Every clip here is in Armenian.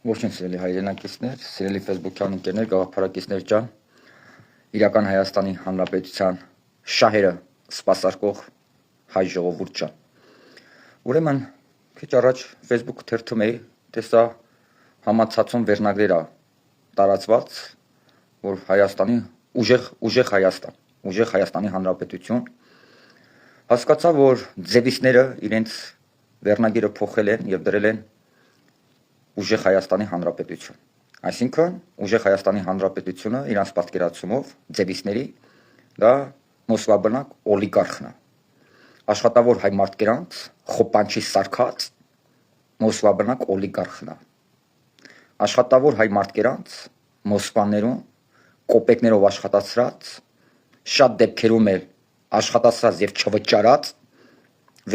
Ողջույն սիրելի հայրենակիցներ, սիրելի Facebook-յան ընկերներ, գաղափարակիցներ ջան, իրական Հայաստանի Հանրապետության շահերը սպասարկող հայ ժողովուրդ ջան։ Ուրեմն քիչ առաջ Facebook թերթում էի, տեսա համացածում վերնագրեր ա տարածված, որ Հայաստանի ուժեղ Հայաստան, ուժեղ Հայաստանի Հանրապետություն, հասկացա, որ ձևիցները իրենց վերնագիրը փոխել են եւ դրել են ուժեղ Հայաստանի Հանրապետություն։ Այսինքն ուժեղ Հայաստանի Հանրապետությունը իրանց պատկերացումով ձևիցների դա մոսկվաբնակ օլիգարխն է։ Աշխատավոր հայ մարդկանց խոպանչի սարքած մոսկվաբնակ օլիգարխն է։ Աշխատավոր հայ մարդկանց մոսկվաներում կոպեկներով աշխատացրած, շատ դեպքերում էլ աշխատացրած եւ չվճարած,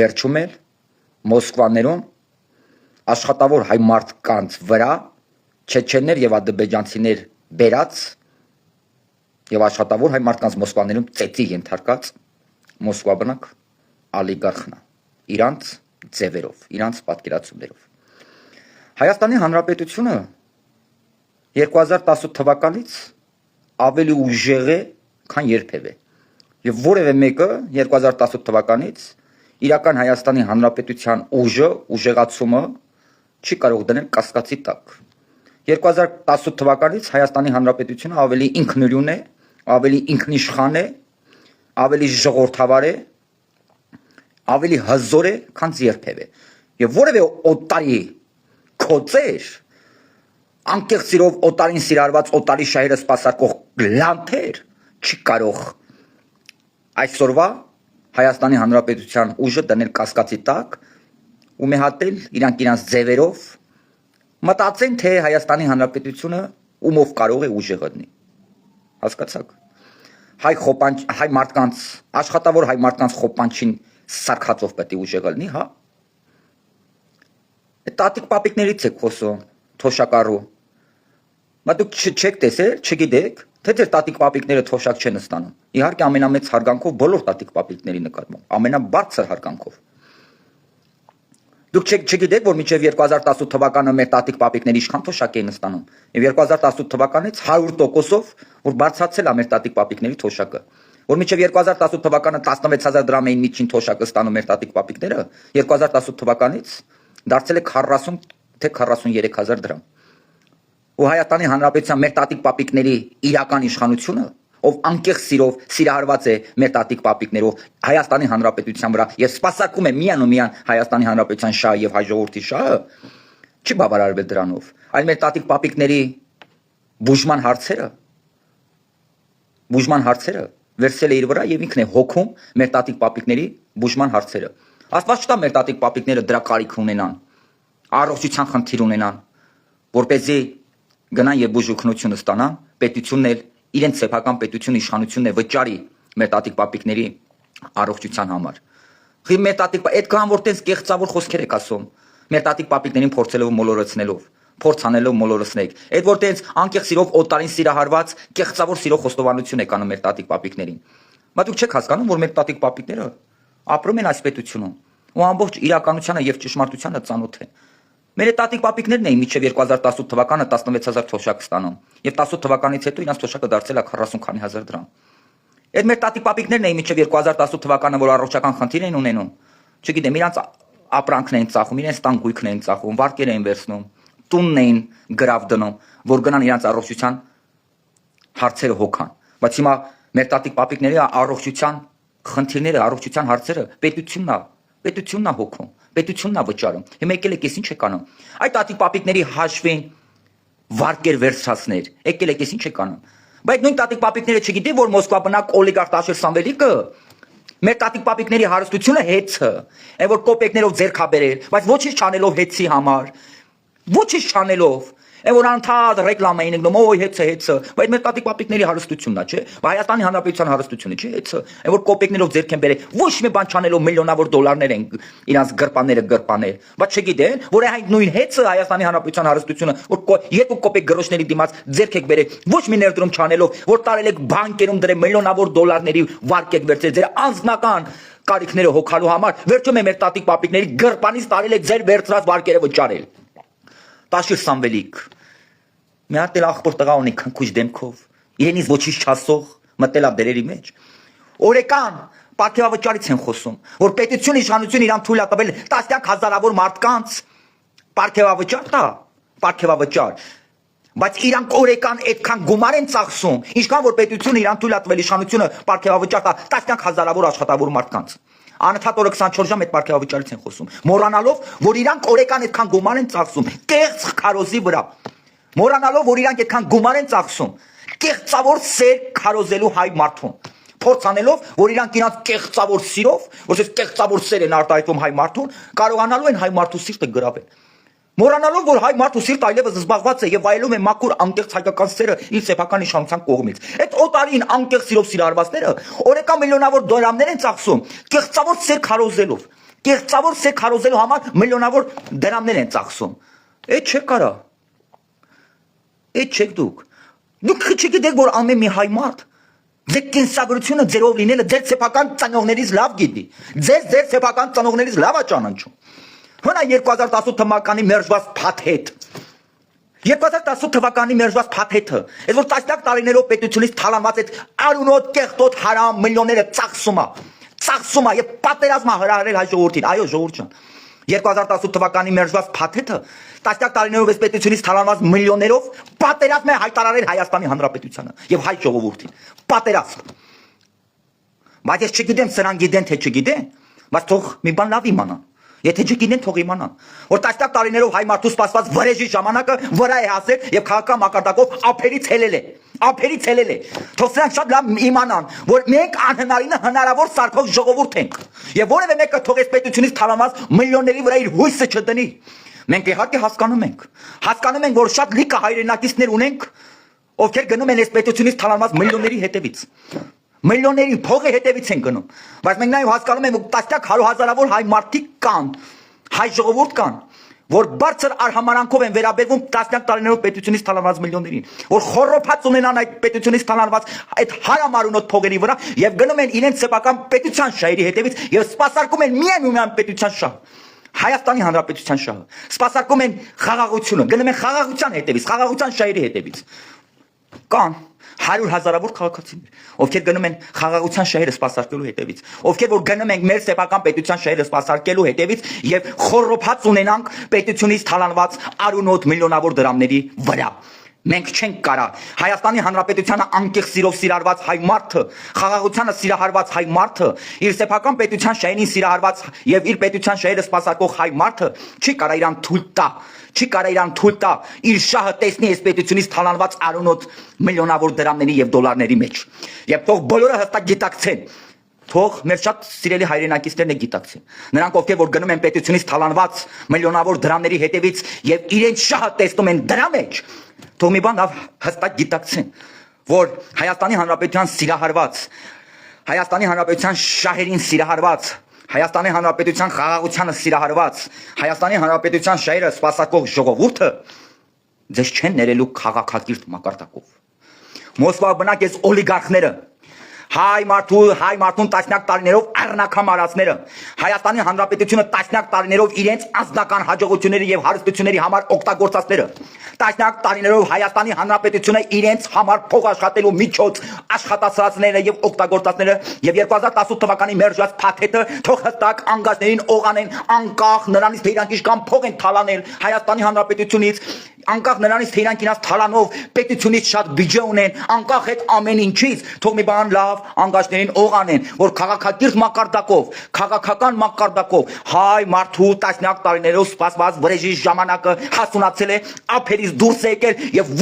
վերջում էլ մոսկվաներում աշխատավոր հայ մարդկանց վրա չեչեններ եւ ադրբեջանցիներ բերած եւ աշխատավոր հայ մարդկանց մոսկվաներում ծեծի ենթարկած մոսկվաբնակ օլիգարխն է, իրանց ձևերով, իրանց պատկերացումներով։ Հայաստանի Հանրապետությունը 2018 թվականից ավելի ուժեղ է, քան երբևէ։ Եվ որևէ մեկը 2018 թվականից իրական Հայաստանի Հանրապետության ուժեղացումը չի կարող դնել կասկածի տակ։ 2018 թվականից Հայաստանի Հանրապետությունը ավելի ինքնուրույն է, ավելի ինքնիշխան է, ավելի ժողովրդավար է, ավելի հզոր է, քան երբևէ։ Եվ որևէ օտարի քոծեր, անկեղծ սիրով օտարին սիրարված օտարի շահերը սպասարկող լանթեր չի կարող այսօրվա Հայաստանի Հանրապետության ուժը դնել կասկածի տակ ու մեղատել իրանց ձևերով մտածեն, թե Հայաստանի Հանրապետությունը ումով կարող է ուժեղ լինի։ Հասկացաք։ Հայ մարդկանց, աշխատավոր հայ մարդկանց խոպանչին սարքածով պետք է ուժեղ լինի, հա։ Տատիկ պապիկներից եք խոսում, թոշակառու։ Բայց դուք չեք տեսել, չգիտեք, թե ձեր տատիկ պապիկները թոշակ չեն ստանում։ Իհարկե ամենամեծ հարգանքով բոլոր տատիկ պապիկների նկատմամբ, ամենաբարձր հարգանքով։ Դուք չգիտեք, որ մինչև 2018 թվականը մեր տատիկ պապիկների իշխան թոշակ էին ստանում։ Եվ 2018 թվականից 100%-ով որ բարձրացել է մեր տատիկ պապիկների թոշակը։ Որ մինչև 2018 թվականը 16000 դրամ էին միջին թոշակը ստանում մեր տատիկ պապիկները, 2018 թվականից դարձել է 40 թե 43000 դրամ։ Ու Հայաստանի Հանրապետության մեր տատիկ պապիկների իրական իշխանությունը, ով անկեղծ սիրով սիրահարված է մեր տատիկ պապիկներով Հայաստանի Հանրապետության վրա եւ սպասարկում է միան ու միան Հայաստանի Հանրապետության շահը եւ հայ ժողովրդի շահը, չի բավարարվել դրանով, այլ մեր տատիկ պապիկների բուժման հարցերը վերցել է իր վրա եւ ինքն է հոգում մեր տատիկ պապիկների բուժման հարցերը։ Աստված չտա մեր տատիկ պապիկները դրա կարիք ունենան, առողջության խնդիր ունենան, որպեսզի գնան եւ բուժօգնություն ստանան, պետությունն էլ իրենց սեփական պետություն իշխանությունն է վճարի մեր տատիկ պապիկների առողջության համար։ Խի մեր տատիկ այդքան որ տես կեղծավոր խոսքեր եք ասում, մեր տատիկ պապիկներին փորձելով մոլորեցնելով, փորձ անելով մոլորեցնեք։ Այդ որ տես անկեղծ սիրով օտարին սիրահարված կեղծավոր սիրով խոստովանություն եք անում մեր տատիկ պապիկներին։ Բայց դուք չեք հասկանում, որ մեր տատիկ պապիկները ապրում են այս պետությունում ու ամբողջ իրականությանը եւ ճշմարտությանը ծանոթ են։ Մեր տատիկ պապիկներն էին մինչև 2018 թվականը 16000 թոշակ ստանում եւ 18 թվականից հետո իրանց թոշակը դարձել է 40 քանի հազար դրամ։ Այդ մեր տատիկ պապիկներն էին մինչև 2018 թվականը, որ առողջական խնդիր էին ունենում, չգիտեմ, իրանց ապրանքն էին ծախում, իրենց տան գույքն էին ծախում, վարկեր էին վերցնում, տունն էին գրավ դնում, որ գնան իրանց առողջության հարցերը հոգան։ Բայց հիմա մեր տատիկ պապիկների առողջության խնդիրները, առողջության հարցերը պետությունն է հոգում, պետությունն է վճարում։ Հիմա եկել եք ինչ եք անում։ Այդ տատիկ պապիկների հաշվին վարկեր վերցրածներ, եկել եք ինչ եք անում։ Բայց նույն տատիկ պապիկները չգիտեն, որ Մոսկվա բնակ օլիգարխ Տաշեր Սամվելիկը մեր տատիկ պապիկների հարստությունը հեծը, այն որ կոպեկներով ձեռք ա բերել, բայց ոչինչ չանելով հեծի համար, ոչինչ չանելով, այն որ անդադ ռեկլամ էին գնում, օй հեծը, բայց մեր տատիկ պապիկների հարստությունն է, չէ՞, Հայաստանի Հանրապետության հարստությունը, չէ՞, հեծը, այն որ կոպեկներով ձեռք են բերել, ոչ մի բան չանելով միլիոնավոր դոլարներ են իրանց գրպանները գրպանել, բայց չգիտեն, որ այն նույն հեծը Հայաստանի Հանրապետության հարստությունը, որ 2 կոպեկ գրոշների դիմաց ձեռք եք բերել, ոչ մի ներդրում չանելով, որ տարել եք բանկերում դրել միլիոնավոր դոլարների վարկ եք վերցրել ձեր անձնական կարիքները հոգալու համար, վերջում է մեր տատիկ պապիկների գրպանից տարել եք ձեր վերցրած վարկերը վճարել։ Տաշիր Սամվելիք։ Մի հատ էլ աղբոր տղա ունի քնքուշ դեմքով, իրենից ոչինչ չասող, մտել է դերերի մեջ։ Օրեկան պարգևավճարից են խոսում, որ պետություն իշխանություն իրան թույլ է տվել տասնյակ հազարավոր մարդկանց պարգևավճար տա, պարգևավճար։ Բայց իրանք օրեկան այդքան գումար են ծախսում, ինչքան որ պետությունը իրան թույլ է տվել իշխանությունը պարգևավճար տա տասնյակ հազարավոր աշխատավոր մարդկանց։ Անընդհատ օրը 24 ժամ այդ պարգևավճարից են խոսում, մոռանալով, որ իրանք օրեկան այդքան գումար են ծախսում կեղծ քարոզի վրա։ Մոռանալով, որ իրանք այդքան գումար են ծախսում կեղծավոր սեր քարոզելու հայ մարդուն։ Փորձ անելով, որ իրանք իրանք կեղծավոր սիրով, որ այս կեղծավոր սեր են արտահայտում հայ մարդուն, կարողանալու են հայ մարդու սիրտը գրավել։ Մոռանալով, որ հայ մարդու սիրտը այլևս զբաղված է եւ վայելում է մաքուր անկեղծ հայկական սերը իր սեփական իշխանության կողմից։ Այդ օտարին անկեղծ սիրով սիրահարվածները օրեկան միլիոնավոր դրամներ են ծախսում կեղծավոր սեր քարոզելով։ Կեղծավոր սեր քարոզելու համար միլիոնավոր դրամներ են ծախսում։ Այդ չէ կարա։ Այդ չեք դուք։ Դուք չգիտեք, որ ամեն մի հայ մարդ ձեր կենսագրությունը ձերով լինելը ձեր սեփական ծնողներից լավ գիտի։ Ձեր սեփական ծնողներից լավ է ճանաչում։ Հոնա 2018 թվականի մերժված փաթեթ։ 2018 թվականի մերժված փաթեթը, այս որ տասնյակ տարիներով պետությունից թալանված այդ արունոտ կեղտոտ հարամ միլիոնները ծախսում է եւ պատերազմ է հրահրել հայ ժողովրդին, այո ժողովուրդ ջան։ 2018 թվականի մերժված փաթեթը տասնյակ տարիներով այս պետությունից թալանված միլիոներով պատերազմ է հայտարարել Հայաստանի Հանրապետությանը եւ հայ ժողովրդին։ Պատերազմ։ Բայց ես չգիտեմ սրանք գիտեն թե չգիտեն, բայց թող մի բան լավ իմանան։ Եթե չգիտեն թող իմանան, որ տասնյակ տարիներով հայ մարդու սպասված վրեժի ժամանակը վրա է հասել եւ քաղաքական մակարդակով ափերից հելել է։ Ափերից հելել է։ Թող սրանք շատ լավ իմանան, որ մենք անհնարինը հնարավոր սարքող ժողովուրդ ենք։ Եվ որևէ մեկը թող այս պետությունից թալանված միլիոնների վրա իր հույսը չդնի։ Մենք իհարկե հասկանում ենք, որ շատ լիքը հայրենակիցներ ունենք, ովքեր գնում են այս պետությունից թալանված միլիոնների հետևից։ Միլիոնների փողի հետևից են գնում, բայց մենք նաև հասկանում ենք, որ տասնյակ հազարավոր հայ մարդիկ կան, հայ ժողովուրդ կան, որ բարձր արհամարանքով են վերաբերվում տասնյակ տարիներով պետությունից թալանված միլիոններին, որ խոռոփած ունենան այդ պետությունից թալանված այդ հարամարունոտ փողերի վրա եւ գնում են իրենց սեփական պետության շահերի հետևից եւ սպասարկում են միայն պետության շահ։ Հայաստանի Հանրապետության շահը։ Սպասարկում են խաղաղությունը, գնում են խաղաղության հետևից, խաղաղության շահերի հետևից։ Կան 100 հազարավոր քաղաքացիներ, ովքեր գնում են խաղաղության շահերը սպասարկելու հետևից, ովքեր որ գնում են մեր սեփական պետության շահերը սպասարկելու հետևից եւ խոռոփած ունենանք պետությունից թալանված արունոտ միլիոնավոր դրամների վրա։ Մենք չենք կարա Հայաստանի Հանրապետությանը անկեղծ սիրով սիրահարված հայ մարդը, խաղաղությանը սիրահարված հայ մարդը, իր սեփական պետության շահերին սիրահարված եւ իր պետության շահերը սպասարկող հայ մարդը չի կարա իրան թույլ տա, չի կարա իրան թույլ տա իր շահը տեսնի այս պետությունից թալանված արունոտ միլիոնավոր դրամների եւ դոլարների մեջ։ Եվ թող բոլորը հստակ գիտակցեն, թող մեր շատ սիրելի հայրենակիցներն է գիտակցեն։ Նրանք ովքեր որ գնում են պետությունից թալանված միլիոնավոր դրամների հետևից եւ իրենց շահը տեսնում են դրա մեջ, թող մի բան հստակ գիտակցեն, որ Հայաստանի Հանրապետության սիրահարված, Հայաստանի Հանրապետության շահերին սիրահարված, Հայաստանի Հանրապետության խաղաղությանը սիրահարված, Հայաստանի Հանրապետության շահերը սպասարկող ժողովուրդը ձեզ չեն ներելու քաղաքակիրթ մակարդակով։ Մոսկվա բնակ այս օլիգարխները, հայ մարդուն տասնյակ տարիներով առնակամարածները, Հայաստանի Հանրապետությունը տասնյակ տարիներով իրենց ազնական հաջողությունների եւ հարստությունների համար օգտագործածները, տասնյակ տարիներով Հայաստանի Հանրապետությունը իրենց համար փող աշխատելու միջոց աշխատացածները եւ օգտագործածները եւ 2018 թվականի մերժված փաթեթը թող հստակ անգաշներին օղանեն անկախ նրանից թե իրանք ինչքան փող են թալանել Հայաստանի Հանրապետությունից, անկախ նրանից թե իրանք իրաց թալանով պետությունից շատ բյուջե ունեն, անկախ այդ ամեն ինչից թող մի բան լավ անգաշներին օղանեն, որ քաղաքակիրթ մակարդակով, քաղաքական մակարդակով հայ մարդու տասնյակ տարիներով սպասված վրեժի ժամանակը հասունացել է, ափերից դուրս է եկել եւ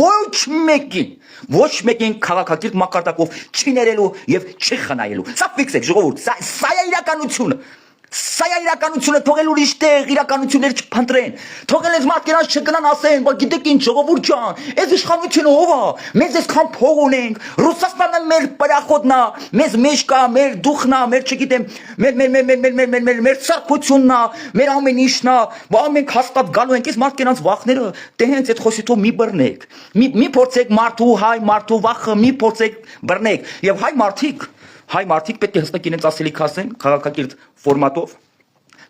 ոչ մեկին քաղաքակիրթ մակարդակով չի ներելու եւ չի խնայելու։ Սա ֆիքս է ժողովուրդ, սա է իրականությունը։ Սա է իրականությունը, թողել ուրիշ տեղ իրականություններ չփնտրեն, թողել այս մարդկանց չգնան ասեն, բայց գիտեք ինչ ժողովուրդ ջան, այս իշխանությունը ով է, մենք այսքան փող ունենք, Ռուսաստանը մեր պրախոդն է, մեզ մեջ կա, մեր դուխն է, մեր չգիտեմ, մեր սարքությունն է, մեր ամեն ինչն է, բա մենք հաստատ գալու ենք, այս մարդկանց վախները, դե հենց այդ խոսիթով մի բռնեք, մի փորձեք մարդու վախը մի փորձեք բռնեք, եւ հայ մարդիկ պետք է հստակ իրենց ասելիք ասեն քաղաքակիրթ ֆորմատով,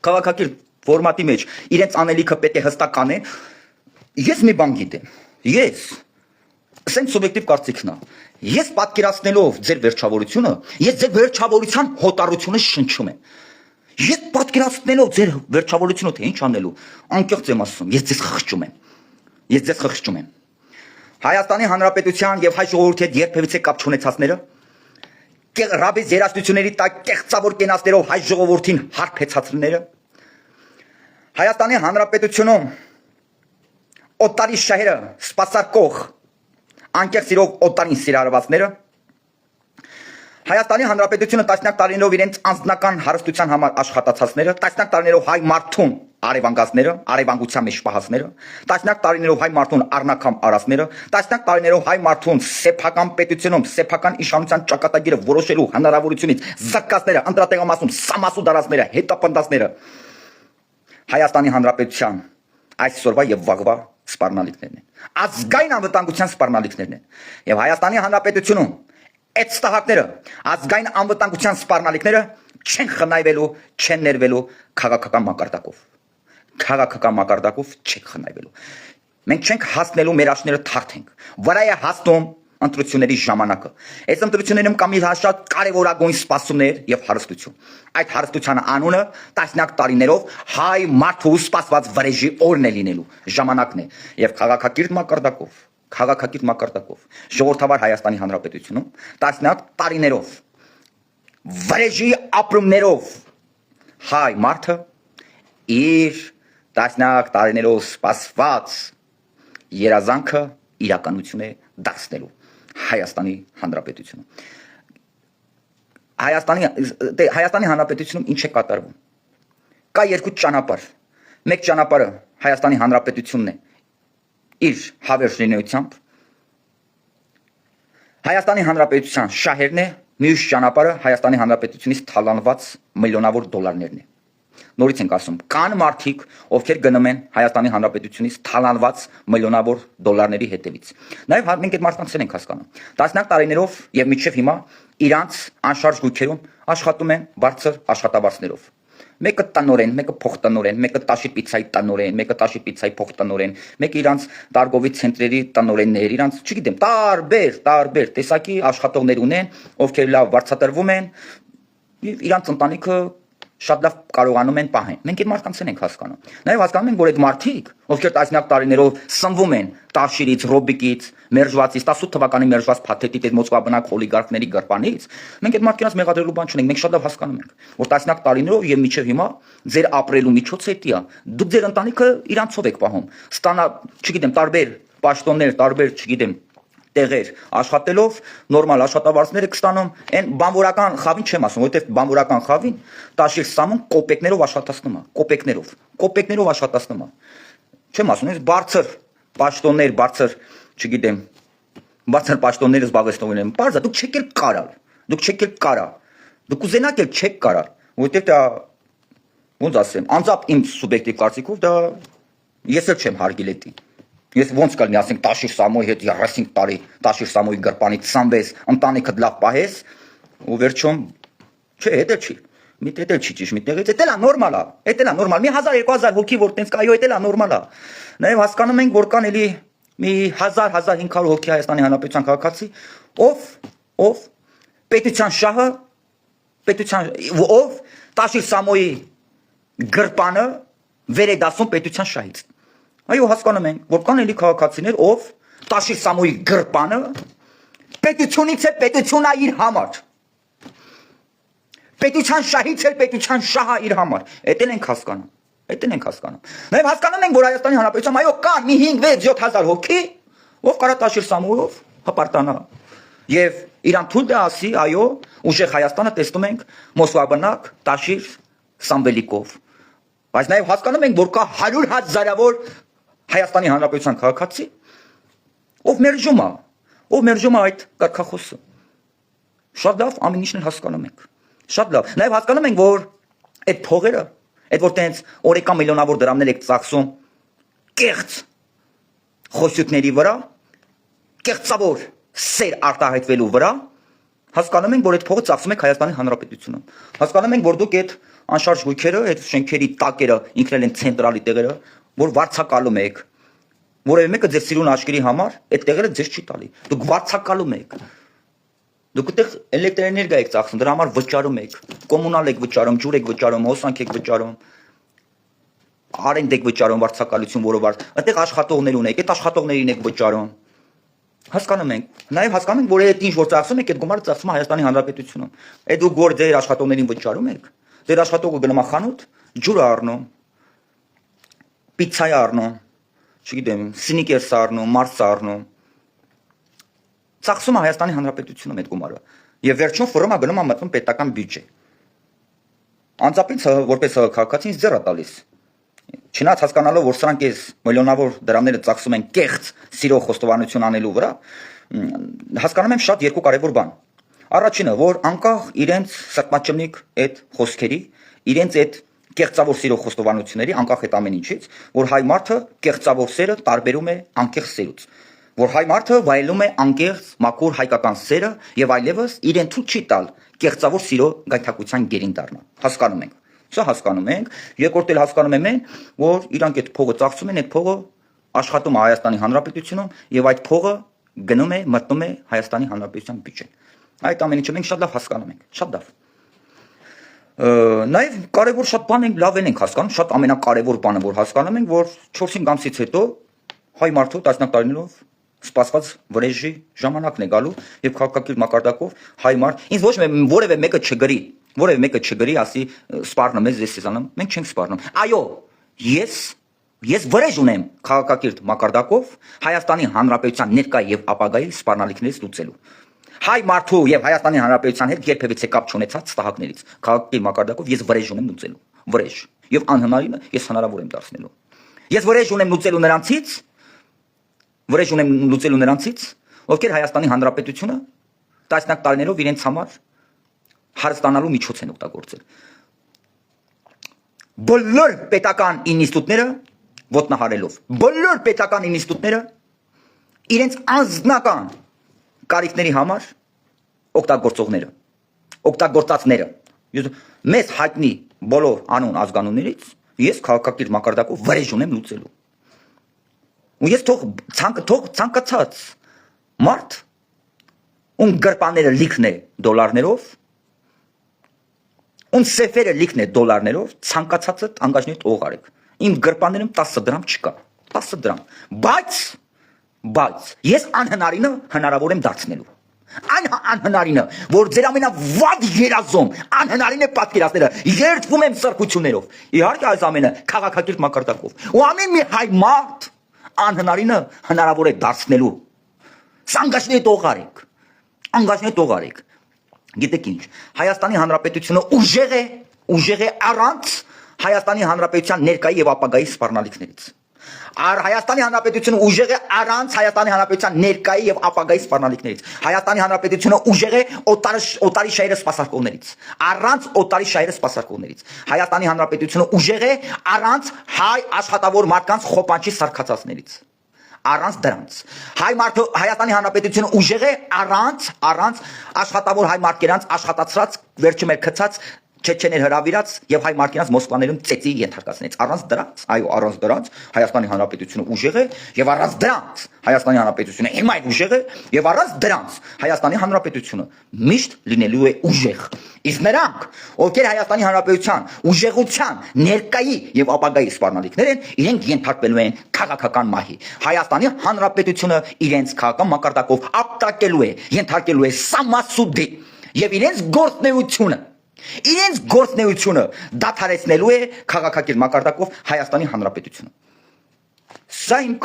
քաղաքակիրթ ֆորմատի մեջ իրենց անելիքը պետք է հստակ անեն, Ես մի բան գիտեմ։ Ես սենց սուբյեկտիվ կարծիքն է։ Ես պատկերացնելով ձեր վերջավորությունը, ես ձեր վերջավորության հոտառությունը շնչում եմ։ Ես պատկերացնելով ձեր վերջավորությունը թե ինչ անելու, անկեղծ եմ ասում, ես ձեզ խղճում եմ։ Ես ձեզ խղճում եմ։ Հայաստանի Հանրապետության եւ հայ ժողովրդի հետ երբևիցե կապ չունեցածները ռաբիս երաժշտությունների տակ կեղծավոր կենացներով հայ ժողովրդին հարբեցածները Հայաստանի Հանրապետությունում օտարի շահերը սպասարկող անկեղծ իրով օտարին սիրարվածները Հայաստանի Հանրապետությունը տասնյակ տարիներով իրենց անձնական հարստության համար աշխատացածները, տասնյակ տարիներով հայ մարդուն արևանգածները, արևանգության մեջ պահածները, տասնյակ տարիներով հայ մարդուն առնակամ արածները, տասնյակ տարիներով հայ մարդուն սեփական պետությունում, սեփական իշխանության ճակատագիրը որոշելու հնարավորությունից զրկածները, անդրատեղամասում սամասու դարածները, հետապնդածները Հայաստանի Հանրապետության այսօրվա եւ վաղվա սպառնալիքներն են։ Ազգային անվտանգության սպառնալիքներն են։ Եվ Հայաստանի Հանրապետությունում այդ ստահակները, ազգային անվտանգության սպառնալիքները չեն խնայվելու, չեն ներվելու քաղաքական մակարդակով։ Քաղաքական մակարդակով չեք խնայվելու։ Մենք չենք հասնելու մեր աշները թարթենք։ Վրա է հասնում ընտրությունների ժամանակը։ Այս ընտրություններում կա մի շատ կարևորագույն սպասումներ եւ հարստություն։ Այդ հարստության անունը տասնյակ տարիներով հայ մարդու սպասված վրեժի օրն է լինելու ժամանակն է եւ քաղաքակիրթ մակարդակով ժողովրդավար Հայաստանի Հանրապետությունում տասնյակ տարիներով վրեժի ապրումներով հայ մարդը իր տասնյակ տարիներով սպասված երազանքը իրականություն է դարձնելու Հայաստանի Հանրապետությունում Հայաստանի Հանրապետությունում ինչ է կատարվում կա երկու ճանապարհ մեկ ճանապարհը Հայաստանի Հանրապետությունն է իր հավերժ լինեությամբ Հայաստանի Հանրապետության շահերն է մյուս ճանապարհը Հայաստանի Հանրապետությունից թալանված միլիոնավոր դոլարներն է նորից ենք ասում կան մարդիկ ովքեր գնում են Հայաստանի Հանրապետությունից թալանված միլիոնավոր դոլարների հետևից նաև մենք այդ մարդկանց ենք հասկանում տասնյակ տարիներով եւ մինչեւ հիմա իրանց անշարժ գույքերում աշխատում են բարձր աշխատավարձներով մեկը տնորեն, մեկը փոխտնորեն, մեկը տաշի պիցայի տնորեն, մեկը տաշի պիցայի փոխտնորեն, մեկը իրանց տարգովի ցենտրերի տնորեններ, իրանց, չգիտեմ, տարբեր տեսակի աշխատողներ ունեն, ովքեր լավ վարձատրվում են, իրանց ընտանիքը շատ լավ կարողանում են պահեն։ Մենք այդ մարդկանց ենք հասկանում։ Նաև հասկանում ենք, որ այդ մարդիկ, ովքեր տասնյակ տարիներով սնվում են տաշիրից, ռոբիկից, մերժվածից, 18 թվականի մերժված փաթեթից, այդ մոսկվաբնակ օլիգարխների գրպանից, մենք այդ մարդկանց մեղադրելու բան չունենք, մենք շատ լավ հասկանում ենք, որ տասնյակ տարիներով եւ մինչեւ հիմա ձեր ապրելու միջոցը էդի է։ Դուք ձեր ընտանիքը իրանցով եք պահում։ Ստանա, չգիտեմ, տարբեր պաշտոններ, տարբեր, չգիտեմ, տեղեր աշխատելով նորմալ աշխատավարձները կստանում այն բանվորական խավին չեմ ասում որովհետև բանվորական խավին տաշիր սամուն կոպեկներով աշխատացնում է կոպեկներով աշխատացնում է չեմ ասում ես բարձր պաշտոններ բարձր չգիտեմ բարձր պաշտոնները զբաղեցնող են բարձր դուք չեք կարա դուք ուզենաք էլ չեք կարա որովհետև դա ոնց ասեմ անձամբ իմ սուբյեկտիվ կարծիքով դա ես էլ չեմ հարգել էդի Ես ոնց կլինի, ասենք Տաշիր Սամոյի հետ 35 տարի Տաշիր Սամոյի գրպանից ծնվես, ընտանիքդ լավ պահես, ու վերջում չէ, դա չի։ Մի տեղ չի ճիշտ, մի տեղից, դա նորմալ է, դա նորմալ։ Մի 1000-2000 հոգի որ տենց կայո, դա նորմալ է։ Նաև հասկանում ենք, որ կան էլի մի 1000-1500 հոգի Հայաստանի Հանրապետության քաղաքացի, ով պետության շահը, ով Տաշիր Սամոյի գրպանը վեր է դասում պետության շահից։ Այո, հասկանում ենք, որ կան էլի քաղաքացիներ, ով Տաշիր Սամոյի գրպանը պետությունից է պետությունա իր համար։ Պետության շահից է պետության շահը իր համար։ Էդ ենք հասկանում։ Նաև հասկանում ենք, որ Հայաստանի Հանրապետությունում այո կան մի 5-6-7000 հոգի, ով կարա Տաշիր Սամոյով հպարտանա։ Եվ իրան թույլ դա ասի, այո, ուժեղ Հայաստանը տեսնում ենք Մոսկվաբնակ Տաշիր Սամվելիկով։ Բայց նաև հասկանում ենք, որ կա 100,000-ավոր Հայաստանի Հանրապետության քաղաքացի, ով մերժում է այդ կարգախոսը։ Շատ լավ ամեն ինչն հասկանում ենք։ Շատ լավ։ Նաև հասկանում ենք, որ այդ փողերը, այդ որ տենց օրեկան միլիոնավոր դրամներ եք ծախսում կեղծ խոսյութների վրա, կեղծավոր սեր արտահայտվելու վրա, հասկանում ենք, որ այդ փողը ծախսում եք Հայաստանի Հանրապետությունում։ Հասկանում ենք, որ դուք այդ անշարժ գույքերը, այդ շենքերի տակերը ինքնել են ցենտրալի տեղերը, որ վարձակալում եք, որևէ մեկը ձեր սիրուն աչքերի համար այդ տեղերը ձեզ չի տալի։ Դուք վարձակալում եք։ Դուք այդտեղ էլեկտրակայանի եք ծախսում, դրա համար վճարում եք, կոմունալ եք վճարում, ջուր եք վճարում, հոսանք եք վճարում, արենդ եք վճարում, վարձակալություն որով այդտեղ աշխատողներ ունեք, այդ աշխատողներին եք վճարում։ Հասկանում ենք։ Նաև հասկանում ենք, որ այդ ինչ որ ծախսում եք, այդ գումարը ծախսում է Հայաստանի Հանրապետությունում։ Այդ դուք որ ձեր աշխատողներին վճարում եք, ձեր աշխատողը գնում է խանութ, ջուր առնում, պիցցա առնում, չգիտեմ, սնիկերս առնում, մարս առնում։ Ծախսում է Հայաստանի Հանրապետությունում այդ գումարը։ Եվ վերջում ֆորմա գնում է մտնում պետական բյուջե։ Անձապից որպես քաղաքացի ինձ ձեռ է տալիս։ Չնայած հասկանալով, որ սրանք այս միլիոնավոր դրամները ծախսում են կեղծ սիրո խոստովանություն անելու վրա, հասկանում եմ շատ երկու կարևոր բան։ Առաջինը, որ անկախ իրենց սրտմաճմնիկ այդ խոսքերի, իրենց այդ կեղծավոր սիրո խոստովանությունների, անկախ այդ ամեն ինչից, որ հայ մարդը կեղծավոր սերը տարբերում է անկեղծ սերուց, որ հայ մարդը վայելում է անկեղծ մաքուր հայկական սերը եւ այլևս իրեն թույլ չի տալ կեղծավոր սիրո գայթակղության գերին դառնալ։ Հասկանում ենք։ Սա հասկանում ենք, երկրորդ էլ հասկանում եմ են, որ իրանք այդ փողը ծախսում են, այդ փողը աշխատում է Հայաստանի Հանրապետությունում եւ այդ փողը գնում է, մտնում է Հայաստանի Հանրապետության բյուջեն։ Այդ ամեն ինչը մենք շատ լավ հասկանում ենք, շատ լավ։ Նաեւ կարեւոր շատ բան ենք, լավ ենք հասկանում, շատ ամենակարևոր բանը, որ հասկանում ենք, որ 4-5 ամսից հետո հայ մարդու 10 տարիներով սպասված վրեժի ժամանակն է գալու եւ քաղաքակիրթ մակարդակով հայ մարդ ինձ ոչ որևէ մեկը չգրի, ասի սպառնում ես, ես սեզանում, մենք չենք սպառնում։ Այո, ես վրեժ ունեմ քաղաքակիրթ մակարդակով Հայաստանի Հանրապետության ներկա եւ ապագայի սպառնալիքներից լուծելու։ Հայ մարդու եւ Հայաստանի Հանրապետության հետ երբևիցե կապ չունեցած ստահակներից քաղաքակիրթ մակարդակով ես վրեժ ունեմ լուծելու։ Վրեժ։ Եվ անհնարինը ես հնարավոր եմ դարձնելու։ Ես վրեժ ունեմ լուծելու նրանցից, ովքեր Հայաստանի Հանրապետությունը տասնյակ տարիներով իրենց համար հարստանալու միջոց են օգտագործել։ Բոլոր պետական ինստիտուտները ոտնահարելով, բոլոր պետական ինստիտուտները իրենց անձնական կարիքների համար օգտագործածները։ Մեզ հայտնի բոլոր անուն ազգանուններից ես քաղաքակիրթ մակարդակով վրեժ ունեմ լուծելու։ Ու ես թող ցանկացած մարդ ում գրպանները լիքն է դոլարներով, ում սեֆերը լիքն է դոլարներով, ցանկացածը անգաժնի տող արեք։ Իմ գրպաններում 10 դրամ չկա, 10 դրամ։ Բայց ես անհնարինը հնարավոր եմ դարձնելու։ Անհնարինը, որ ձեր ամենավատ երազում անհնարին է պատկերացնելը, երդվում եմ սրբություններով։ Իհարկե այս ամենը քաղաքակիրթ մակարդակով։ Ու ամեն մի հայ մարդ անհնարինը հնարավոր է դարձնելու։ Անգաշնի տող արեք։ Գիտեք ինչ, Հայաստանի Հանրապետությունը ուժեղ է առանց Հայաստանի Հանրապետության ներկայի եւ ապագայի սպառնալիքներից։ Հայաստանի Հանրապետությունը ուժեղ է առանց Հայաստանի Հանրապետության ներկայի եւ ապագայի սպառնալիքներից։ Հայաստանի Հանրապետությունը ուժեղ է օտարի շահերը սպասարկողներից, առանց օտարի շահերը սպասարկողներից։ Հայաստանի Հանրապետությունը ուժեղ է առանց հայ աշխատավոր մարդկանց խոպանչի սարքածածներից։ Առանց դրանց Հայաստանի Հանրապետությունը ուժեղ է առանց աշխատավոր հայ մարդկանց աշխատացրած վերջում էր գցած չեչեներ հրավիրած եւ հայ մարդկանց Մոսկվաներում ծեծի ենթարկածներից։ Առանց դրանց, այո, առանց դրանց Հայաստանի Հանրապետությունը ուժեղ է եւ առանց դրանց Հայաստանի Հանրապետությունը հիմա ուժեղ է եւ առանց դրանց Հայաստանի Հանրապետությունը միշտ լինելու է ուժեղ։ Իսկ նրանք, ովքեր Հայաստանի Հանրապետության ուժեղության ներկայի եւ ապագայի սպառնալիքներ են, իրենք ենթարկվելու են քաղաքական մահի։ Հայաստանի Հանրապետությունը իրենց քաղաքական մակարդակով ապտակելու է, ենթարկելու է սամասուդի եւ իրենց գործնեությունը դադարեցնելու է քաղաքակիրթ մակարդակով Հայաստանի Հանրապետությունը։ Սա իմ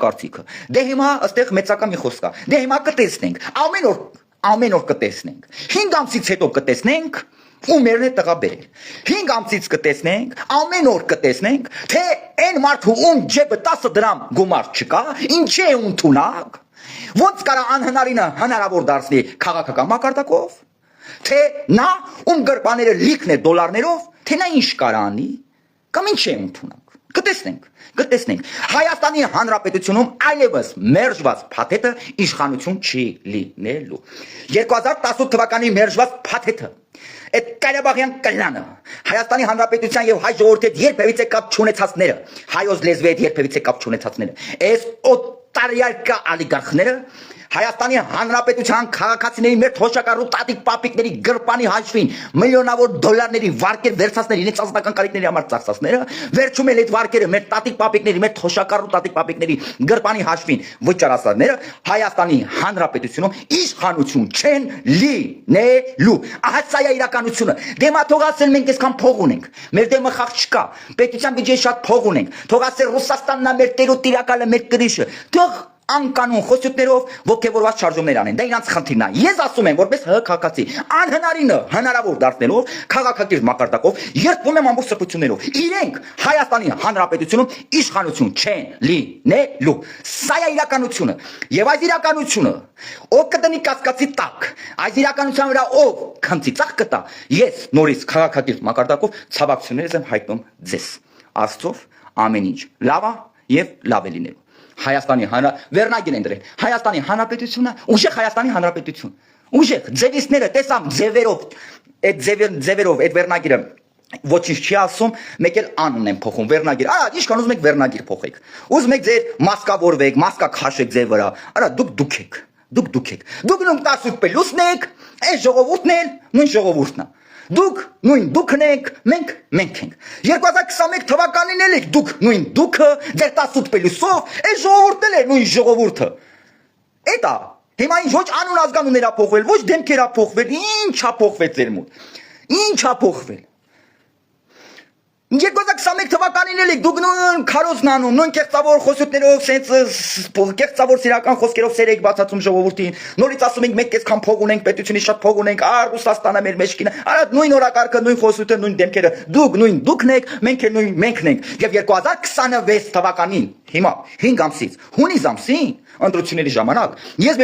կարծիքը։ Դե հիմա այստեղ մեծական մի խոսք կա։ Դե հիմա կտեսնենք, ամեն օր կտեսնենք։ 5 ամսից հետո կտեսնենք ու մերն է տղա բերել։ 5 ամսից կտեսնենք, ամեն օր կտեսնենք, թե այն մարդու ում ջեբը 10 դրամ գումար չկա, ինչի է ընդունակ, ոնց կարա անհնարինը հնարավոր դարձնի քաղաքական մակարդակով, թե նա ում գրպաները լիքն է դոլարներով, թե նա ինչ կարա անի, կամ ինչ է ընդունակ։ Կտեսնենք Հայաստանի Հանրապետությունում այլևս մերժված փաթեթը իշխանություն չի լինելու 2018 թվականի մերժված փաթեթը այդ Ղարաբաղյան կլանը Հայաստանի Հանրապետության եւ հայ ժողովրդի հետ երբևիցե կապ չունեցածները հայոց լեզվի հետ երբևիցե կապ չունեցածները այս օտարյալկա ալիգարխները Հայաստանի Հանրապետության քաղաքացիների մեր թոշակառու տատիկ պապիկների գրպանի հաշվին միլիոնավոր դոլարների վարկեր վերցածներ իրենց ազնական կարիքների համար ծախսածները վերջում էլ այդ վարկերը մեր տատիկ պապիկների մեր թոշակառու տատիկ պապիկների գրպանի հաշվին վճարածները Հայաստանի Հանրապետությունում իշխանություն չեն լինելու ահա սա է իրականությունը դեմա թողասել մենք այսքան փող ունենք մեր դեմը խաղ չկա պետության բյուջեի շատ փող ունենք թողասել Ռուսաստանն է մեր տերոտ տիրակալը մեր կրիշը թող անկանոն խոսություններով ոգևորված շարժումներ անեն դա իրանց խնդիրն է ես ասում եմ որպես քաղաքացի անհնարինը հնարավոր դարձնելով քաղաքակիրթ մակարդակով երբում եմ ամբողջ սրբություններով իրենք Հայաստանի Հանրապետությունում իշխանություն չեն լինելու սա է իրականությունը եւ այս իրականությունը ով կտնի կասկածի տակ այս իրականության վրա ով քնցի ծախ կտա ես նորից քաղաքակիրթ մակարդակով ցավակցություններս եմ հայտնում ձեզ աստծով ամեն ինչ լավ է եւ լավ է լինելու Հայաստանի վերնագիր են դրել Հայաստանի Հանրապետությունը ուժեղ Հայաստանի Հանրապետություն ուժեղ ձևիստները տեսամ ձևերով այդ ձևերով այդ վերնագիրը ոչինչ չի ասում մեկ էլ անուն են փոխում վերնագիր արա ինչքան ուզում եք վերնագիր փոխեք ուզում եք ձեր մասկավորվեք մասկա քաշեք ձեր վրա արա դուք եք դուք նույն 18 պլյուսն եք այս ժողովուրդն էլ նույն ժողովուրդն է Դուք նույն դուքն եք, մենք ենք։ 2021 թվականին էլ եք դուք նույն դուքը, ձեր 18 պլյուսով, այս ժողովուրդն էլ է նույն ժողովուրդը։ Էտա, հիմա ինչ ոչ անուն ազգանուններ ա փոխվել, ոչ դեմքեր ա փոխվել, ինչ ա փոխվել ձեր մոտ։ Ինչ ա փոխվել։ 2021 թվականին էլ եք դուք նույն քարոզն անում, նույն կեղծավոր խոսություններով, սենց կեղծավոր սիրական խոսքերով սեր եք բացածում ժողովրդին, նորից ասում ենք մենք այսքան փող ունենք, պետությունից շատ փող ունենք, Ռուսաստանը մեր մեջքին, արա նույն օրակարգը, նույն խոսությունը, նույն դեմքերը, դուք նույն դուքն եք, մենք էլ նույն մենքն ենք։ Եվ 2026 թվականին, հիմա 5 ամսից, հունիս ամսին, ընտրությունների ժամանակ, ես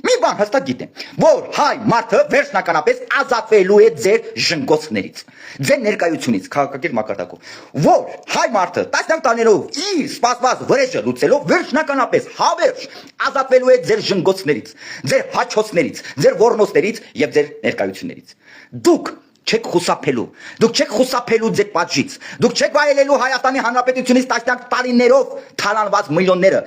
մի բան հստակ գիտեմ, որ հայ մարդը վերջնականապես ազատվելու է ձեր ժնգոցներից, ձեր ներկայությունից քաղաքակիրթ մակարդակով, որ հայ մարդը տասնյակ տարիներով իր սպասված վրեժը լուծելով վերջնականապես հավերժ ազատվելու է ձեր ժնգոցներից, ձեր հաչոցներից, ձեր ոռնոցներից եւ ձեր ներկայություններից։ Դուք չեք խուսափելու ձեր պատժից, դուք չեք վայելելու Հայաստանի Հանրապետությունից տասնյակ տարիներով թալանված միլիոնները,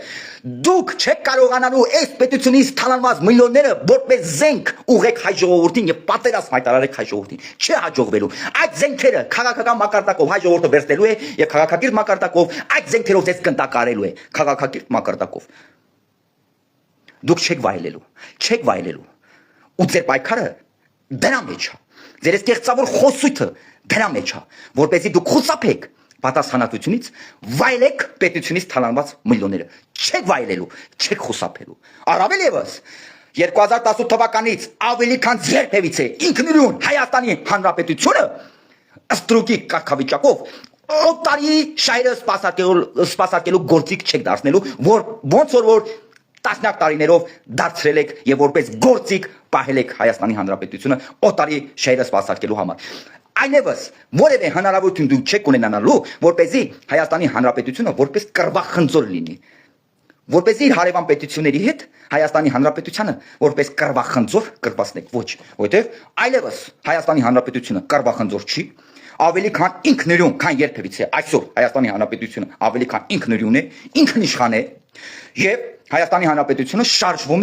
դուք չեք կարողանալու այս պետությունից թալանված միլիոնները որպես զենք ուղեք հայ ժողովրդին եւ պատերազմ հայտարարեք հայ ժողովրդին, չի հաջողվելու, այդ զենքերը քաղաքական մակարդակով հայ ժողովուրդը վերցնելու է եւ քաղաքակիրթ մակարդակով այդ զենքերով ձեզ կնդակարելու է քաղաքակիրթ մակարդակով, դուք չեք վայելելու, ու ձեր պայքարը դրա մեջ է Ձեր այս կեղծավոր խոսույթը դրա մեջ է, որպեսզի դուք խուսափեք պատասխանատվությունից, վայելեք պետությունից թալանված միլիոնները, չեք վայելելու, չեք խուսափելու։ Առավել եւս 2018 թվականից ավելի քան երբևիցե ինքնուրույն Հայաստանի Հանրապետությունը ըստրուկի կարգավիճակով օտարի շահերը սպասարկելու գործիք չեք դարձնելու, ոնց որ տասնյակ տարիներով դարձրել եք եւ որպես գործիք պահել եք Հայաստանի Հանրապետությունը օտարի շահերը սպասարկելու համար։ Այնևս որևէ հնարավորություն դուք չեք ունենալու, որպեսզի Հայաստանի Հանրապետությունը որպես կռվախնձոր լինի, որպեսզի իր հարևան պետությունների հետ Հայաստանի Հանրապետությանը որպես կռվախնձոր կրվածնեք, ոչ, որտեղ այլևս Հայաստանի Հանրապետությունը կռվախնձոր չի, ավելի քան ինքնուրույն, քան երբևիցե այսօր Հայաստանի Հանրապետությունը ավելի քան ինքնուրույն է, ինքնիշխան է եւ Հայաստանի Հանրապետությունը շարժվում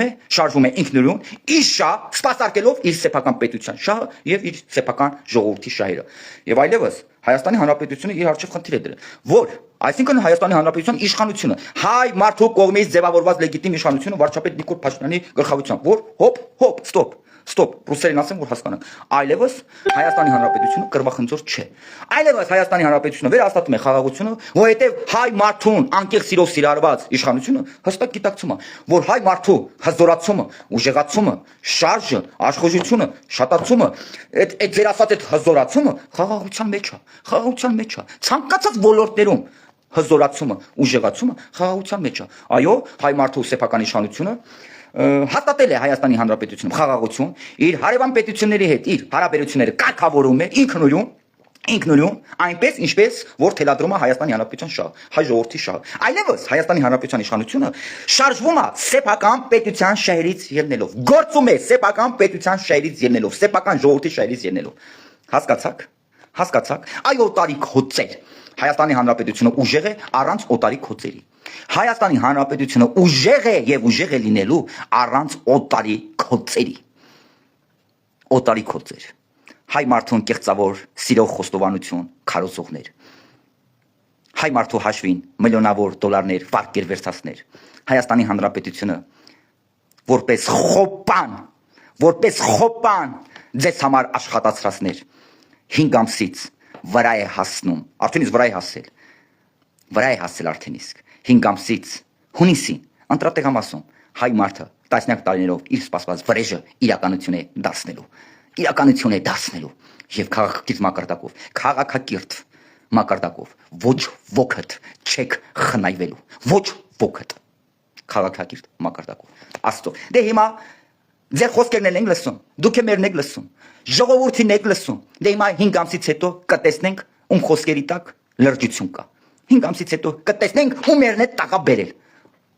է ինքնուրույն, իր շահ սպասարկելով իր սեփական պետության շահը եւ իր սեփական ժողովրդի շահերը։ Եվ այլևս Հայաստանի Հանրապետությունը իր առջև խնդիր է դրել, որ այսինքն Հայաստանի Հանրապետության իշխանությունը, հայ մարդու կողմից ձևավորված լեգիտիմ իշխանությունը վարչապետ Նիկոլ Փաշինյանի գլխավորությամբ, որ Ստոպ, ռուսերեն ասեմ, որ հասկանանք։ Այլևս Հայաստանի Հանրապետությունը կռվախնձոր չէ։ Այլևս Հայաստանի Հանրապետությունը վերահաստատում է խաղաղությունը, որովհետև հայ մարդուն անկեղծ սիրով սիրարված իշխանությունը հստակ գիտակցում է, որ հայ մարդու հզորացումը, ուժեղացումը, շարժը, աշխուժությունը, շատացումը, այդ ձեր ասած այդ հզորացումը խաղաղության մեջ է։ Ցանկացած ոլորտներում հզորացումը, ուժեղացումը խաղաղության մեջ է։ Այո, հայ մարդու սեփական իշխանությունը հաստատել է Հայաստանի Հանրապետությունում խաղաղություն, իր հարևան պետությունների հետ իր հարաբերությունները կարգավորում է ինքնուրույն ինքնուրույն այնպես ինչպես որ թելադրում է Հայաստանի Հանրապետության շահը, հայ ժողովրդի շահը։ Այլևս Հայաստանի Հանրապետության իշխանությունը շարժվում է սեփական պետության շահերից ելնելով, գործում է սեփական պետության շահերից ելնելով, սեփական ժողովրդի շահերից ելնելով։ Հասկացաք։ Հասկացաք։ Այ օտարի քոցեր։ Հայաստանի Հանրապետությունը ուժեղ է առանց օտարի քոցերի։ Հայաստանի Հանրապետությունը ուժեղ է եւ ուժեղ է լինելու առանց օտարի քոցերի։ Օտարի քոցեր։ Հայ մարդուն կեղծավոր սիրող խոստովանություն քարոզողներ։ Հայ մարդու հաշվին միլիոնավոր դոլարներ վարկեր վերցածներ։ Հայաստանի Հանրապետությունը որպես խոպան ձեզ համար աշխատացրածներ 5 ամսից վրա է հասնում, արդեն իսկ վրա է հասել արդեն իսկ 5 ամսից հունիսին ընտրատեղամասում հայ մարդը տասնյակ տարիներով իր սպասված վրեժը իրականություն է դարձնելու եւ քաղաքակիրթ մակարդակով ոչ ոքդ չեք խնայվելու, ոչ ոքդ քաղաքակիրթ մակարդակով աստծո։ Դե հիմա ձեր խոսքերն են լսում, դուք եք մերն եք լսում, ժողովրդին եք լսում։ Դե հիմա 5 ամսից հետո կտեսնենք ում խոսքերի տակ լրջություն կա։ 5 ամսից հետո կտեսնենք ում մերն է տակա բերել։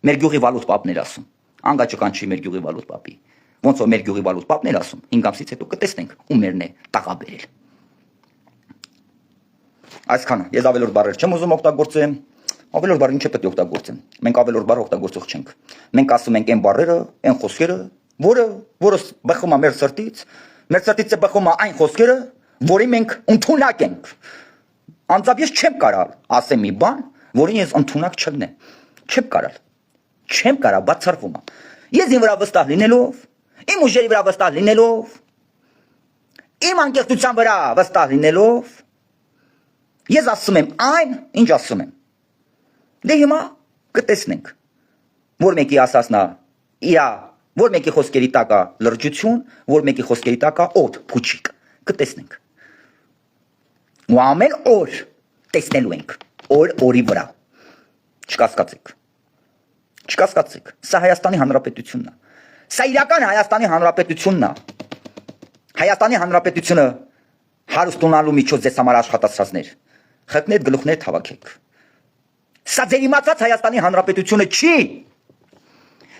Մեր գյուղի վալուտ պապն էր ասում, անգաճկան չի մեր գյուղի վալուտ պապի։ Ոնց որ մեր գյուղի վալուտ պապն էր ասում, 5 ամսից հետո կտեսնենք ում մերն է տակա բերել։ Այսքանը, ես ավելորդ բառեր չեմ ուզում օգտագործեմ, ավելորդ բառեր ինչ է պետք է օգտագործեմ։ Մենք ավելորդ բառ օգտագործող չենք։ Մենք ասում ենք այն բառերը, այն խոսքերը, որը բխում է մեր սրտից է բխում է այն խոսքերը, որի մենք ընդունակ ենք։ Անձամբ ես չեմ կարալ ասեմ մի բան, որին ես ընդունակ չլինեմ։ Չեմ կարալ, բացառվում է։ Ես իմ վրա վստահ լինելով, իմ ուժերի վրա վստահ լինելով, իմ անկեղծության վրա վստահ լինելով, ես ասում եմ այն, ինչ ասում եմ։ Դե հիմա կտեսնենք, որ մեկի ասածնա իրա, որ մեկի խոսքերի տակա լրջություն, որ մեկի խոսքերի տակա օդ, փուչիկ, կտեսնենք։ Ու ամեն օր տեսնելու ենք, օրի վրա։ Չկասկածեք, սա Հայաստանի Հանրապետությունն է։ Սա իրական Հայաստանի Հանրապետությունն է։ Հայաստանի Հանրապետությունը հարստունալու միջոց ձեզ համար աշխատացածներ, խկներ գլուխներ թավաքեք։ Սա ձեր իմացած Հայաստանի Հանրապետությունը չի։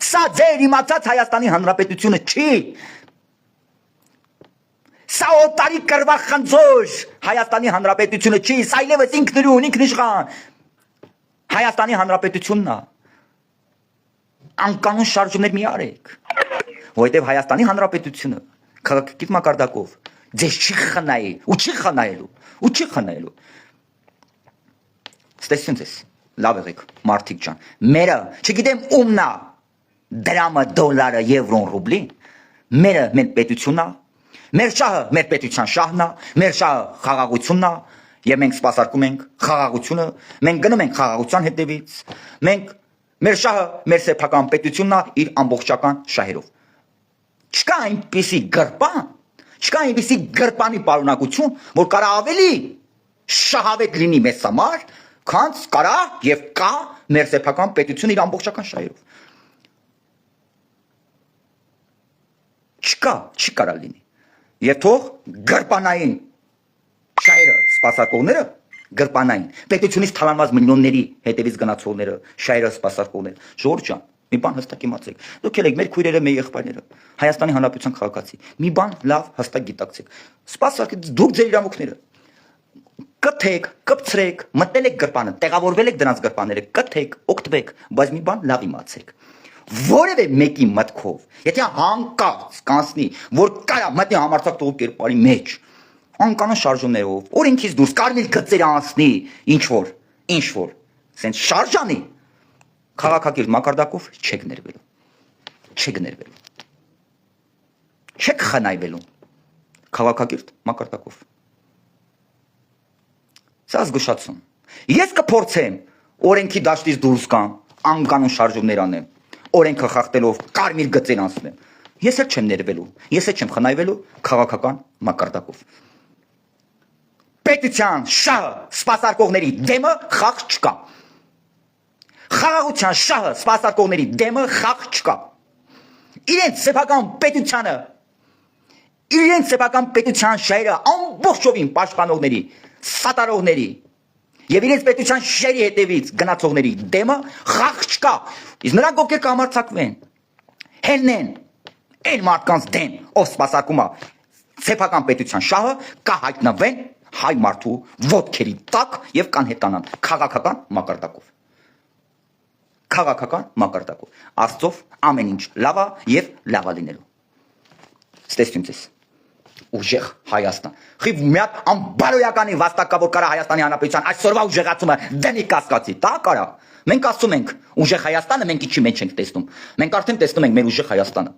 Սա ձեր իմացած Հայաստանի Հանրապետությունը չի։ Սա օտարի կրվախնձոր Հայաստանի Հանրապետությունը չի, սա այլևս ինքնուրույն, ինքնիշխան Հայաստանի Հանրապետությունն է։ Անկանոն շարժումներ մի արեք, որովհետև Հայաստանի Հանրապետությունը քաղաքակիրթ մակարդակով ձեզ չի խնայի ու չի խնայելու։ Ստեսություն ձեզ, լավ եղեք, մարդիկ ջան, մերը, չգիտեմ ումն է, դրամը, դոլարը, եվրոն, ռուբլին, մերը մեր պետությունն է, մեր շահը մեր պետության շահն է, մեր շահը խաղաղությունն է, եւ մենք սպասարկում ենք խաղաղությունը, մենք գնում ենք խաղաղության հետևից, մեր շահը մեր սեփական պետությունն է իր ամբողջական շահերով։ Չկա այնպիսի գրպանի պարունակություն, որ կարա ավելի շահավետ լինի մեզ համար, քան կարա եւ կա մեր սեփական պետությունը իր ամբողջական շահերով։ Չի կարա լինի։ Եվ թող գրպանային շահերը սպասարկողները, գրպանային պետությունից թալանված միլիոնների հետևից գնացողները, շահերը սպասարկողները, ժողովուրդ ջան, մի բան հստակ իմացեք, դուք եք մեր քույրերը, մեր եղբայրները, Հայաստանի Հանրապետության քաղաքացի, մի բան լավ հստակ գիտակցեք, սպասարկեք դուք ձեր իրավունքները, կթեք, կպցրեք, մտնել եք գրպանը, տեղավորվել եք դրանց գրպանները, կթեք, օգտվեք, բայց մի բան լավ իմացեք, որևէ մեկի մտքով, եթե հանկարծ կանցնի, որ կարա մտնի համարձակ տողու կերպարի մեջ, անկանոն շարժումներով, օրենքից դուրս կարմիր գծեր անցնի, ինչ որ, սենց շարժանի, քաղաքակիրթ մակարդակով չեք ներվելու, չեք խնայվելու, քաղաքակիրթ մակարդակով։ Սա զգուշացում։ Ես կփորձեմ օրենքի դաշտից դուրս գամ, անկանոն շարժումներ անեմ, օրենքը խախտելով կարմիր գծեր անցնեմ։ Ես էլ չեմ ներվելու, ես էլ չեմ խնայվելու քաղաքական մակարդակով։ Պետության շահը սպասարկողների դեմը խաղ չկա։ Խաղաղության շահը սպասարկողների դեմը խաղ չկա։ Իրենց սեփական պետության շահերը ամբողջովին պաշտպանողների սատարողների եւ իրենց պետության շերի հետևից գնացողների դեմը խաղ չկա։ Իսկ նրանք ովքեր կհամարձակվեն, հեննեն այն մարդկանց դեմ, ով սպասարկում է սեփական պետության շահը, կհայտնվեն հայ մարդու ոտքերի տակ եւ կանհետանան քաղաքական մակարդակով։ Քաղաքական մակարդակով։ Աստծով ամեն ինչ լավ է եւ լավ է լինելու։ Ստեսություն ցես։ Ուժեղ Հայաստան։ Խիվ մի հատ անբարոյականի վաստակավոր կարա Հայաստանի Հանրապետության այսօրվա ուժեղացումը դենի կասկածի, դա կարա։ Մենք ասում ենք ուժեղ Հայաստանը, մենք ինչի մեջ ենք տեսնում։ Մենք արդեն տեսնում ենք մեր ուժեղ Հայաստանը։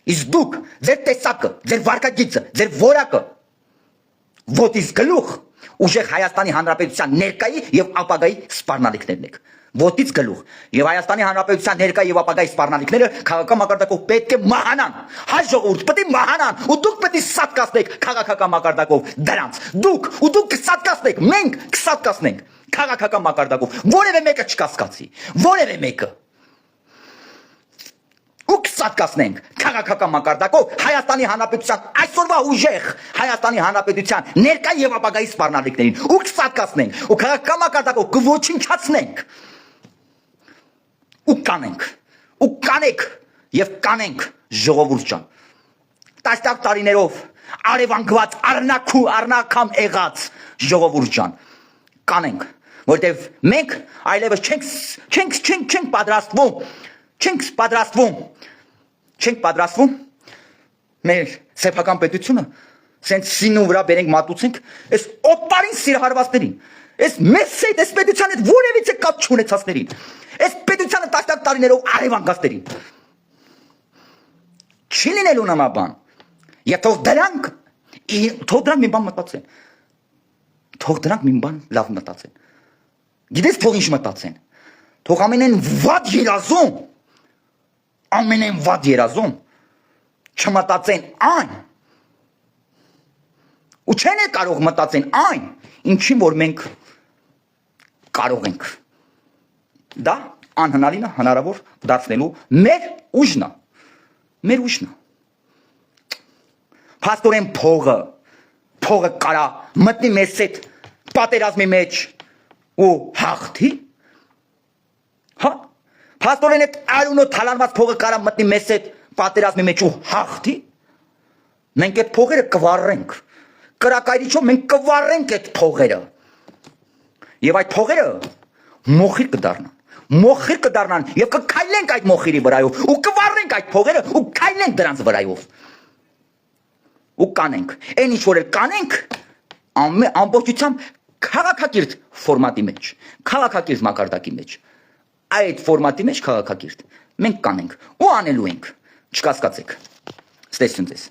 Իսկ դուք ձեր տեսակը, ձեր վարկագիծը, ձեր որակը ոտից գլուխ ուժեղ Հայաստանի Հանրապետության ներկայի եւ ապագայի սպառնալիքներն եք։ Ոտից գլուխ եւ Հայաստանի Հանրապետության ներկա եւ ապագայի սպառնալիքները քաղաքական մակարդակով պետք է մահանան։ Հայ ժողովուրդ պետք է մահանան ու դուք պետք է սատկացնեք քաղաքական մակարդակով դրանց։ Դուք կսատկացնեք, մենք կսատկացնենք քաղաքական մակարդակով։ Որևէ մեկը չկասկածի, որևէ մեկը։ Ու կսատկացնենք քաղաքական մակարդակով Հայաստանի Հանրապետության այսօրվա ուժեղ Հայաստանի Հանրապետության ներկա եւ ապագայի սպառնալիքներին ու կսատկացնենք ու քաղաքական մակարդակով կոչնչացնենք ու կանենք եւ կանենք ժողովուրդ ջան տասնյակ տարիներով արևանգված առնակամ եղած ժողովուրդ ջան կանենք որտեվ մենք այլևս չենք պատրաստվում մեր սեփական պետությունը սենց սինու վրա բերենք մատուցենք այս օտարին սիրահարվածներին այս մեծ այդ այս պետության հետ որևիցե կապ չունեցածներին այս պետությանը տասնյակ տարիներով արևանգածներին չի լինելու նման բան եւ թող դրանք մի բան մտածեն թող դրանք մի բան լավ մտածեն գիտես թող ինչ մտածեն թող ամենեն վատ երազում չմտածեն այն ու չեն կարող մտածեն այն ինչին որ մենք կարող ենք դա անհնարին է հնարավոր դարձնելու մեր ուժն է փաստորեն փողը կարա մտնի մեզ հետ պատերազմի մեջ ու հաղթի հա փաստորեն այդ արյունը թալանված փողը կարա մտնի մեզ հետ պատերազմի մեջ ու հաղթի մենք այդ փողերը կվառենք կրակայրիչով մենք կվառենք այդ փողերը եւ այդ փողերը մոխիր կդառնան եւ կքայլենք այդ մոխիրի վրայով ու կվառենք այդ փողերը ու քայլենք դրանց վրայով ու կանենք այն ինչ որ կանենք ամբողջությամբ քաղաքակիրթ ֆորմատի մեջ քաղաքակիրթ մակարդակի մեջ այդ ֆորմատի մեջ քաղաքակիրթ մենք կանենք ու անելու ենք չկասկածեք ստեսություն ձեզ